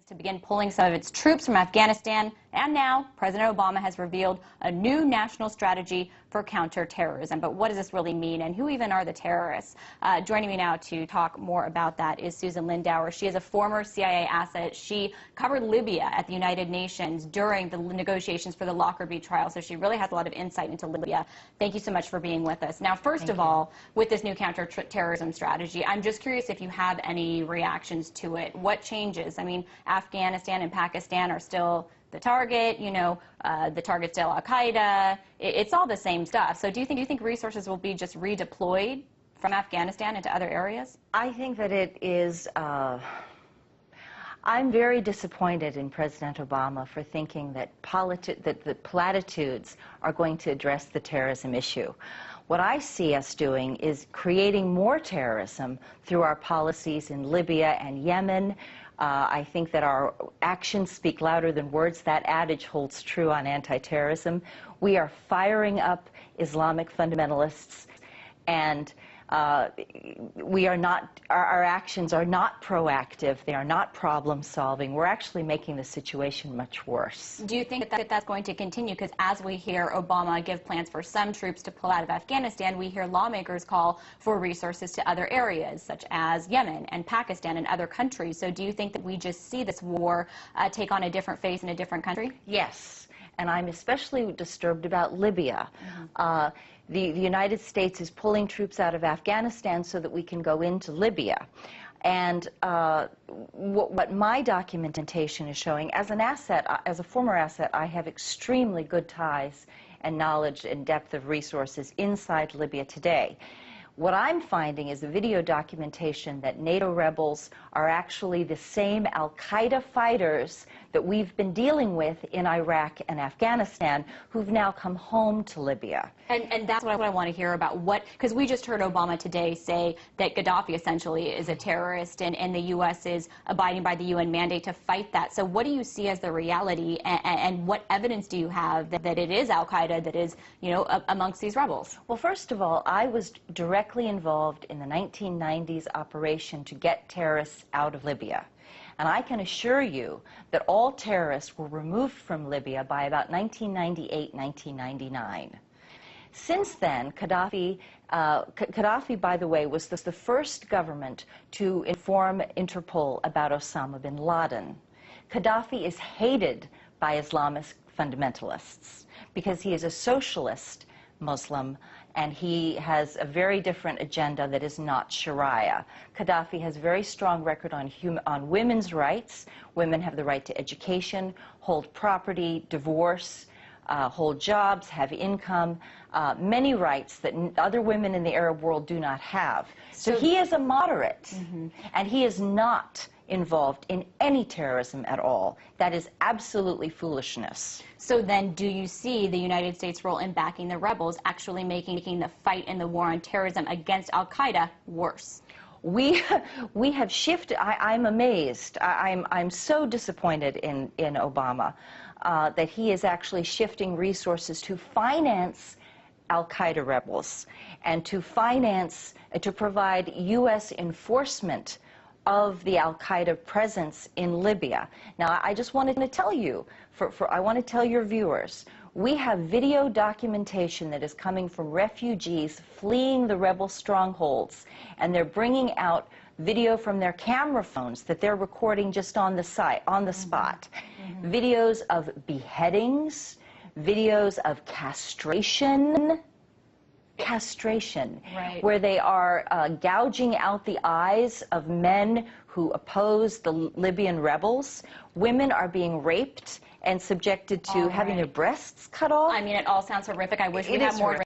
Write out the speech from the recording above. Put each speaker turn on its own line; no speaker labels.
to begin pulling some of its troops from Afghanistan, and now President Obama has revealed a new national strategy for counterterrorism. But what does this really mean, and who even are the terrorists? Joining me now to talk more about that is Susan Lindauer. She is a former CIA asset. She covered Libya at the United Nations during the negotiations for the Lockerbie trial, so she really has a lot of insight into Libya. Thank you so much for being with us. Now, first of all, with this new counterterrorism strategy, I'm just curious if you have any reactions to it. What changes? I mean, Afghanistan and Pakistan are still the target, the target's still Al-Qaeda. It's all the same stuff. So do you think resources will be just redeployed from Afghanistan into other areas?
I think that it is, I'm very disappointed in President Obama for thinking that the platitudes are going to address the terrorism issue. What I see us doing is creating more terrorism through our policies in Libya and Yemen. I think that our actions speak louder than words. That adage holds true on anti-terrorism. We are firing up Islamic fundamentalists, and we are not, our actions are not proactive. They are not problem solving. We're actually making the situation much worse.
Do you think that that's going to continue? Because as we hear Obama give plans for some troops to pull out of Afghanistan, we hear lawmakers call for resources to other areas, such as Yemen and Pakistan and other countries. So do you think that we just see this war take on a different face in a different country?
Yes, and I'm especially disturbed about Libya. The United States is pulling troops out of Afghanistan so that we can go into Libya. And what my documentation is showing, as an asset, as a former asset, I have extremely good ties and knowledge and depth of resources inside Libya today. What I'm finding is the video documentation that NATO rebels are actually the same Al-Qaeda fighters that we've been dealing with in Iraq and Afghanistan, who've now come home to Libya.
And that's what I want to hear about. Because we just heard Obama today say that Gaddafi essentially is a terrorist, and the U.S. is abiding by the UN mandate to fight that. So what do you see as the reality, and what evidence do you have that it is Al-Qaeda that is, amongst these rebels?
Well, first of all, I was directly involved in the 1990s operation to get terrorists out of Libya. And I can assure you that all terrorists were removed from Libya by about 1998, 1999. Since then, Gaddafi, by the way, was the first government to inform Interpol about Osama bin Laden. Gaddafi is hated by Islamist fundamentalists because he is a socialist Muslim, and he has a very different agenda that is not Sharia. Gaddafi has a very strong record on women's rights. Women have the right to education, hold property, divorce, hold jobs, have income, many rights that other women in the Arab world do not have. So he is a moderate, and he is not involved in any terrorism at all. That is absolutely foolishness.
So then do you see the United States' role in backing the rebels actually making the fight in the war on terrorism against Al-Qaeda worse?
We have shifted. I'm amazed. I'm so disappointed in Obama that he is actually shifting resources to finance Al-Qaeda rebels and to provide U.S. enforcement of the Al-Qaeda presence in Libya. Now, I just wanted to tell you, I want to tell your viewers, we have video documentation that is coming from refugees fleeing the rebel strongholds, and they're bringing out video from their camera phones that they're recording just on the spot. Videos of beheadings, videos of castration,
right,
where they are gouging out the eyes of men who oppose the Libyan rebels. Women are being raped and subjected to having their breasts cut off.
I mean, it all sounds horrific. I wish we had more